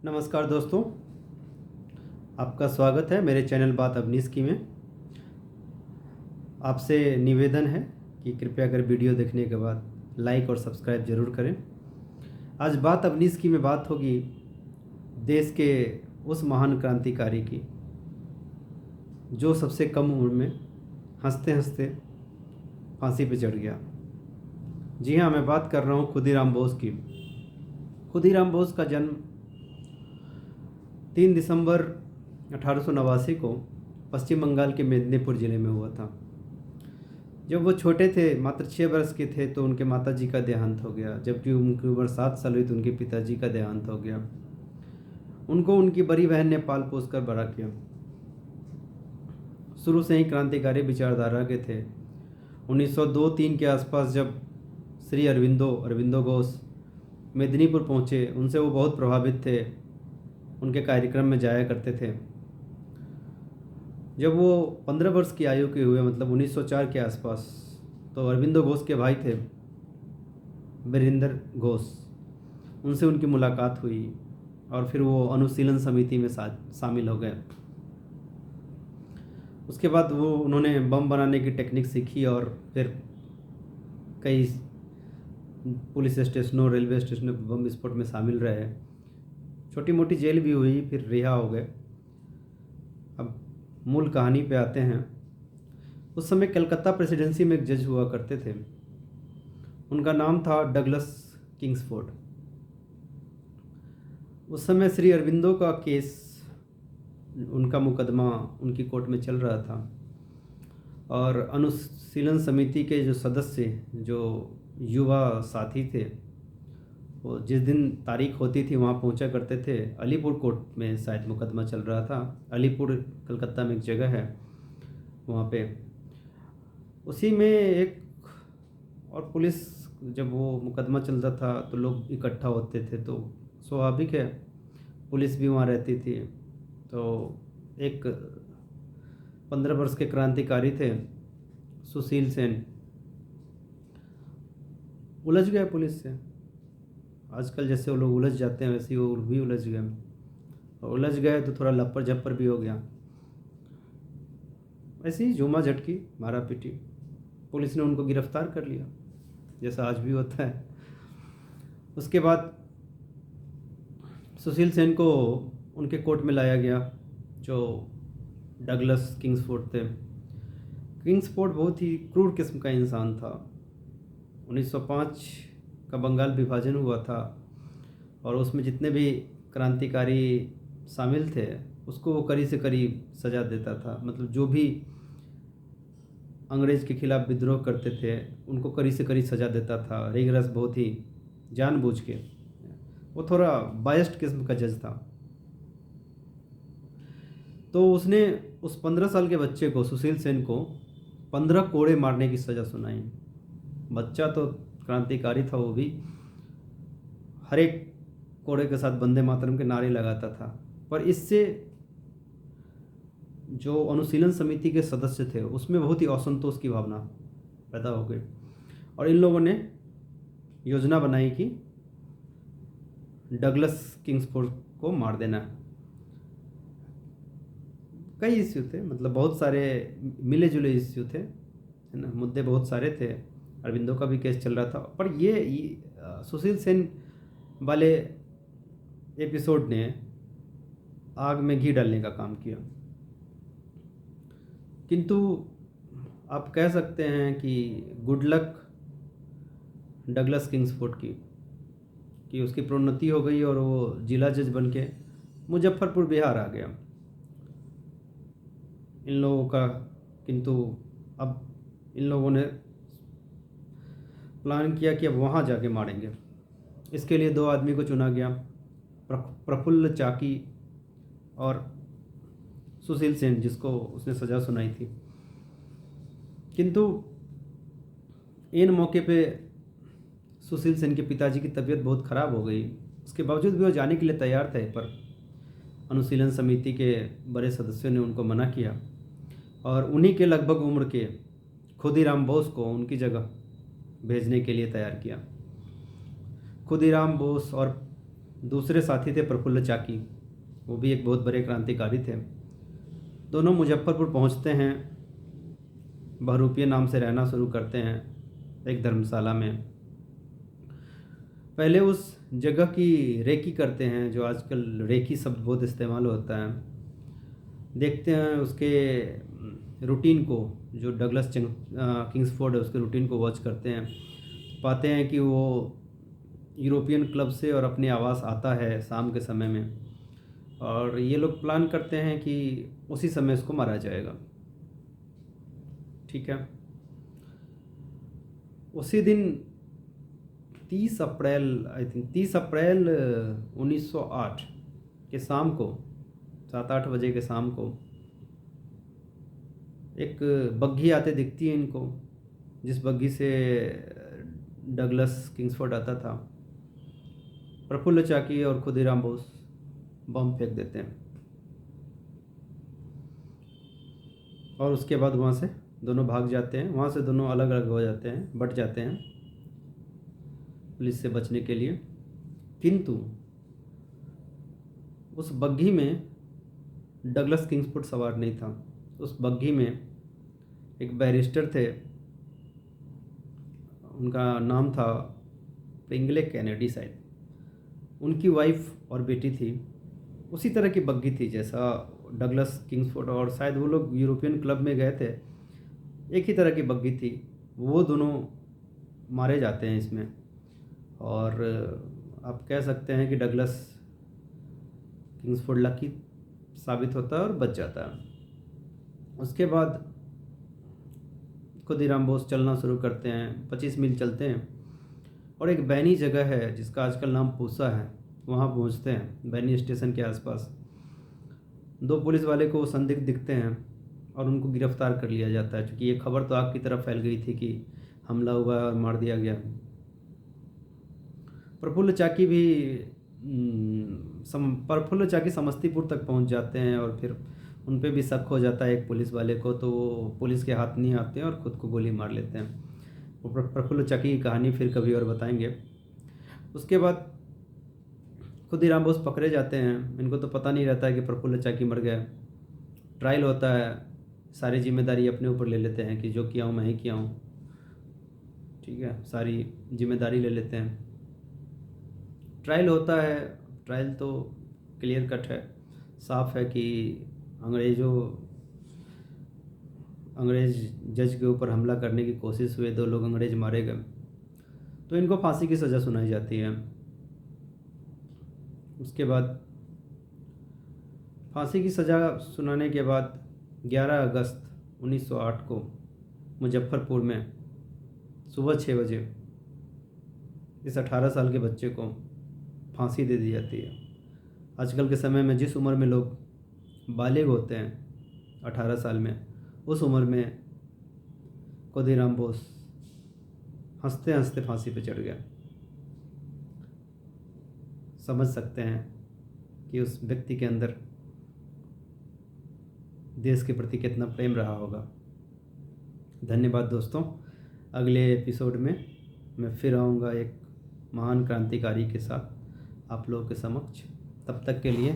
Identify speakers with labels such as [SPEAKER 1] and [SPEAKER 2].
[SPEAKER 1] नमस्कार दोस्तों, आपका स्वागत है मेरे चैनल बात अवनीश की में। आपसे निवेदन है कि कृपया कर वीडियो देखने के बाद लाइक और सब्सक्राइब ज़रूर करें। आज बात अवनीश की में बात होगी देश के उस महान क्रांतिकारी की जो सबसे कम उम्र में हंसते हंसते फांसी पे चढ़ गया। जी हाँ, मैं बात कर रहा हूँ खुदीराम बोस की। खुदीराम बोस का जन्म 3 दिसंबर 1889 को पश्चिम बंगाल के मेदिनीपुर ज़िले में हुआ था। जब वो छोटे थे, मात्र 6 वर्ष के थे, तो उनके माताजी का देहांत हो गया। जबकि उनकी उम्र 7 साल हुई तो उनके पिताजी का देहांत हो गया। उनको उनकी बड़ी बहन ने पाल पोस कर बड़ा किया। शुरू से ही क्रांतिकारी विचारधारा के थे। 1902-3 के आसपास जब श्री अरविंदो घोष मेदिनीपुर पहुँचे, उनसे वो बहुत प्रभावित थे, उनके कार्यक्रम में जाया करते थे। जब वो 15 वर्ष की आयु के हुए, मतलब 1904 के आसपास, तो अरविंदो घोष के भाई थे वीरेंद्र घोष, उनसे उनकी मुलाकात हुई और फिर वो अनुशीलन समिति में शामिल हो गए। उसके बाद उन्होंने बम बनाने की टेक्निक सीखी और फिर कई पुलिस स्टेशनों, रेलवे स्टेशनों पर बम विस्फोट में शामिल रहे। छोटी मोटी जेल भी हुई, फिर रिहा हो गए। अब मूल कहानी पे आते हैं। उस समय कलकत्ता प्रेसिडेंसी में एक जज हुआ करते थे। उनका नाम था डगलस किंग्सफोर्ड। उस समय श्री अरविंदो का केस, उनका मुकदमा उनकी कोर्ट में चल रहा था और अनुशीलन समिति के जो सदस्य, जो युवा साथी थे, वो जिस दिन तारीख होती थी वहाँ पहुँचा करते थे। अलीपुर कोर्ट में शायद मुकदमा चल रहा था। अलीपुर कलकत्ता में एक जगह है, वहाँ पे उसी में एक और पुलिस, जब वो मुकदमा चलता था तो लोग इकट्ठा होते थे, तो स्वाभाविक है पुलिस भी वहाँ रहती थी। तो एक 15 वर्ष के क्रांतिकारी थे सुशील सेन, उलझ गए पुलिस से। आजकल जैसे वो लोग उलझ जाते हैं वैसे ही वो भी उलझ गए, और उलझ गए तो थोड़ा लप्पर झप्पर भी हो गया। ऐसे ही झूमा झटकी, मारा पीटी, पुलिस ने उनको गिरफ्तार कर लिया, जैसा आज भी होता है। उसके बाद सुशील सेन को उनके कोर्ट में लाया गया, जो डगलस किंग्सफोर्ड थे। किंग्सफोर्ड बहुत ही क्रूर किस्म का इंसान था। 1905 का बंगाल विभाजन हुआ था और उसमें जितने भी क्रांतिकारी शामिल थे उसको वो कड़ी से कड़ी सज़ा देता था। मतलब जो भी अंग्रेज़ के खिलाफ़ विद्रोह करते थे उनको कड़ी से कड़ी सज़ा देता था, रिगरस, बहुत ही जानबूझ के। वो थोड़ा बायस्ड किस्म का जज था। तो उसने उस 15 साल के बच्चे को, सुशील सेन को, 15 कोड़े मारने की सज़ा सुनाई। बच्चा तो क्रांतिकारी था, वो भी हर एक कोड़े के साथ वंदे मातरम के नारे लगाता था। पर इससे जो अनुशीलन समिति के सदस्य थे उसमें बहुत ही असंतोष की भावना पैदा हो गई और इन लोगों ने योजना बनाई कि डगलस किंग्सफोर्ड को मार देना। कई इश्यू थे, मतलब बहुत सारे मिले जुले इश्यू थे, है ना, मुद्दे बहुत सारे थे। अरविंदो का भी केस चल रहा था, पर ये सुशील सेन वाले एपिसोड ने आग में घी डालने का काम किया। किंतु आप कह सकते हैं कि गुड लक डगलस किंग्सफोर्ड की, कि उसकी प्रोन्नति हो गई और वो जिला जज बन के मुजफ्फरपुर बिहार आ गया इन लोगों का। किंतु अब इन लोगों ने प्लान किया कि अब वहाँ जाके मारेंगे। इसके लिए 2 आदमी को चुना गया, प्रफुल्ल चाकी और सुशील सेन, जिसको उसने सज़ा सुनाई थी। किंतु इन मौके पे सुशील सेन के पिताजी की तबीयत बहुत ख़राब हो गई। उसके बावजूद भी वो जाने के लिए तैयार थे, पर अनुशीलन समिति के बड़े सदस्यों ने उनको मना किया और उन्हीं के लगभग उम्र के खुदीराम बोस को उनकी जगह भेजने के लिए तैयार किया। खुदीराम बोस और दूसरे साथी थे प्रफुल्ल चाकी, वो भी एक बहुत बड़े क्रांतिकारी थे। दोनों मुजफ्फरपुर पहुंचते हैं, बहरूपिया नाम से रहना शुरू करते हैं एक धर्मशाला में। पहले उस जगह की रेकी करते हैं, जो आजकल रेकी शब्द बहुत इस्तेमाल होता है। देखते हैं उसके रूटीन को, जो डगलस किंग्सफोर्ड है उसके रूटीन को वॉच करते हैं। पाते हैं कि वो यूरोपियन क्लब से और अपने आवास आता है शाम के समय में, और ये लोग प्लान करते हैं कि उसी समय इसको मारा जाएगा। ठीक है। उसी दिन 30 अप्रैल, आई थिंक 30 अप्रैल 1908 के शाम को 7-8 बजे के शाम को एक बग्घी आते दिखती है इनको, जिस बग्घी से डगलस किंग्सफोर्ड आता था। प्रफुल्ल चाकी और खुदीराम बोस बम फेंक देते हैं, और उसके बाद वहाँ से दोनों भाग जाते हैं। वहाँ से दोनों अलग अलग हो जाते हैं, बट जाते हैं पुलिस से बचने के लिए। किंतु उस बग्घी में डगलस किंग्सफोर्ड सवार नहीं था। उस बग्घी में एक बैरिस्टर थे, उनका नाम था प्रिंगले कैनेडी शायद। उनकी वाइफ और बेटी थी। उसी तरह की बग्घी थी जैसा डगलस किंग्सफोर्ड, और शायद वो लोग यूरोपियन क्लब में गए थे, एक ही तरह की बग्घी थी। वो दोनों मारे जाते हैं इसमें, और आप कह सकते हैं कि डगलस किंग्सफोर्ड लकी साबित होता है और बच जाता है। उसके बाद खुदीराम बोस चलना शुरू करते हैं, 25 मील चलते हैं, और एक बैनी जगह है जिसका आजकल नाम पूसा है, वहाँ पहुँचते हैं। बैनी स्टेशन के आसपास 2 पुलिस वाले को संदिग्ध दिखते हैं और उनको गिरफ्तार कर लिया जाता है, क्योंकि ये खबर तो आग की तरफ फैल गई थी कि हमला हुआ है और मार दिया गया। प्रफुल्ल चाकी भी प्रफुल्ल चाकी समस्तीपुर तक पहुंच जाते हैं, और फिर उन पे भी शक हो जाता है एक पुलिस वाले को, तो वो पुलिस के हाथ नहीं आते हैं और ख़ुद को गोली मार लेते हैं। वो प्रफुल्ल चाकी की कहानी फिर कभी और बताएंगे। उसके बाद खुदीराम बोस पकड़े जाते हैं। इनको तो पता नहीं रहता है कि प्रफुल्ल चाकी मर गया। ट्रायल होता है, सारी जिम्मेदारी अपने ऊपर ले लेते हैं कि जो किया हूँ मैं ही किया हूँ। ठीक है, सारी जिम्मेदारी ले लेते हैं। ट्रायल होता है। ट्रायल तो क्लियर कट है, साफ है कि अंग्रेज जज के ऊपर हमला करने की कोशिश हुई, 2 लोग अंग्रेज मारे गए, तो इनको फांसी की सज़ा सुनाई जाती है। उसके बाद फांसी की सज़ा सुनाने के बाद 11 अगस्त 1908 को मुजफ्फरपुर में सुबह 6 बजे इस 18 साल के बच्चे को फांसी दे दी जाती है। आजकल के समय में जिस उम्र में लोग बालिग होते हैं 18 साल में, उस उम्र में खुदीराम बोस हंसते हंसते फांसी पे चढ़ गया। समझ सकते हैं कि उस व्यक्ति के अंदर देश के प्रति कितना प्रेम रहा होगा। धन्यवाद दोस्तों। अगले एपिसोड में मैं फिर आऊँगा एक महान क्रांतिकारी के साथ आप लोगों के समक्ष। तब तक के लिए